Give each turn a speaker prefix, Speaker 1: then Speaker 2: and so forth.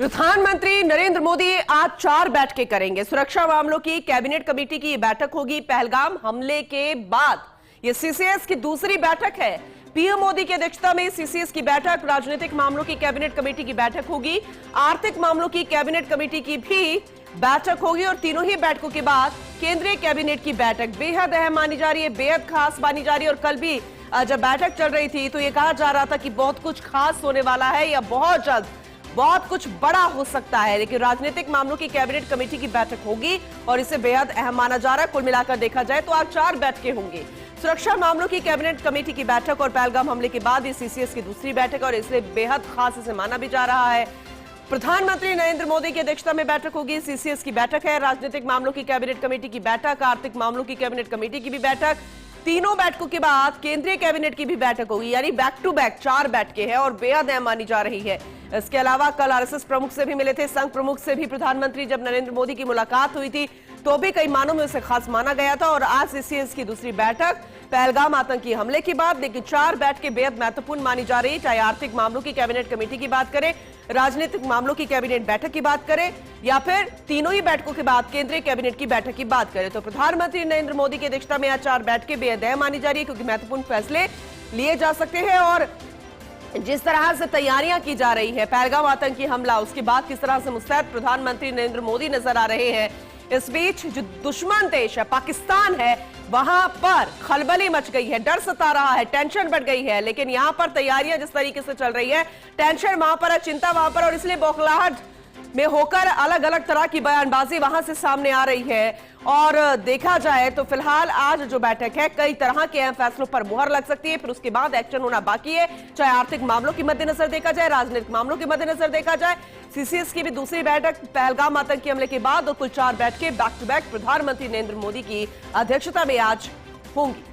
Speaker 1: प्रधानमंत्री नरेंद्र मोदी आज 4 बैठकें करेंगे। सुरक्षा मामलों की कैबिनेट कमेटी की बैठक होगी। पहलगाम हमले के बाद यह सीसीएस की दूसरी बैठक है। पीएम मोदी की अध्यक्षता में सीसीएस की बैठक, राजनीतिक मामलों की कैबिनेट कमेटी की बैठक होगी, आर्थिक मामलों की कैबिनेट कमेटी की भी बैठक होगी और तीनों ही बैठकों के बाद केंद्रीय कैबिनेट की बैठक बेहद अहम मानी जा रही है, बेहद खास मानी जा रही है। और कल भी जब बैठक चल रही थी तो यह कहा जा रहा था कि बहुत कुछ खास होने वाला है या बहुत जल्द बहुत कुछ बड़ा हो सकता है, लेकिन राजनीतिक मामलों की कैबिनेट कमेटी की बैठक होगी और इसे बेहद अहम माना जा रहा है। कुल मिलाकर देखा जाए तो आज 4 बैठकें होंगी। सुरक्षा मामलों की कैबिनेट कमेटी की बैठक और पहलगाम हमले के बाद ये सीसीएस की दूसरी बैठक और इसलिए बेहद खास इसे माना भी जा रहा है। प्रधानमंत्री नरेंद्र मोदी की अध्यक्षता में बैठक होगी। सीसीएस की बैठक है, राजनीतिक मामलों की कैबिनेट कमेटी की बैठक, आर्थिक मामलों की कैबिनेट कमेटी की भी बैठक, तीनों बैठकों के बाद केंद्रीय कैबिनेट की भी बैठक होगी। यानी बैक टू बैक 4 बैठकें हैं और बेहद अहम मानी जा रही है। इसके अलावा कल आरएसएस प्रमुख से भी मिले थे, संघ प्रमुख से भी प्रधानमंत्री जब नरेंद्र मोदी की मुलाकात हुई थी तो भी कई मानों में उसे खास माना गया था। और आज सीसीएस की दूसरी बैठक पहलगाम आतंकी हमले के बाद, लेकिन 4 बैठकें बेहद महत्वपूर्ण मानी जा रही है। चाहे आर्थिक मामलों की कैबिनेट कमेटी की बात करें, राजनीतिक मामलों की कैबिनेट बैठक की बात करें या फिर तीनों ही बैठकों के बाद केंद्रीय कैबिनेट की बैठक की बात करें, तो प्रधानमंत्री नरेंद्र मोदी की अध्यक्षता में आज 4 बैठकें बेहद अहम मानी जा रही है क्योंकि महत्वपूर्ण फैसले लिए जा सकते हैं। और जिस तरह से तैयारियां की जा रही है, पहलगाम आतंकी हमला, उसके बाद किस तरह से मुस्तैद प्रधानमंत्री नरेंद्र मोदी नजर आ रहे हैं। इस बीच जो दुश्मन देश है पाकिस्तान है, वहां पर खलबली मच गई है, डर सता रहा है, टेंशन बढ़ गई है। लेकिन यहां पर तैयारियां जिस तरीके से चल रही है, टेंशन वहां पर है, चिंता वहां पर, और इसलिए बौखलाहट में होकर अलग अलग तरह की बयानबाजी वहां से सामने आ रही है। और देखा जाए तो फिलहाल आज जो बैठक है, कई तरह के अहम फैसलों पर मुहर लग सकती है, फिर उसके बाद एक्शन होना बाकी है। चाहे आर्थिक मामलों के मद्देनजर देखा जाए, राजनीतिक मामलों के मद्देनजर देखा जाए, सीसीएस की भी दूसरी बैठक पहलगाम आतंकी हमले के बाद और कुल 4 बैठकें बैक टू बैक प्रधानमंत्री नरेंद्र मोदी की अध्यक्षता में आज होंगी।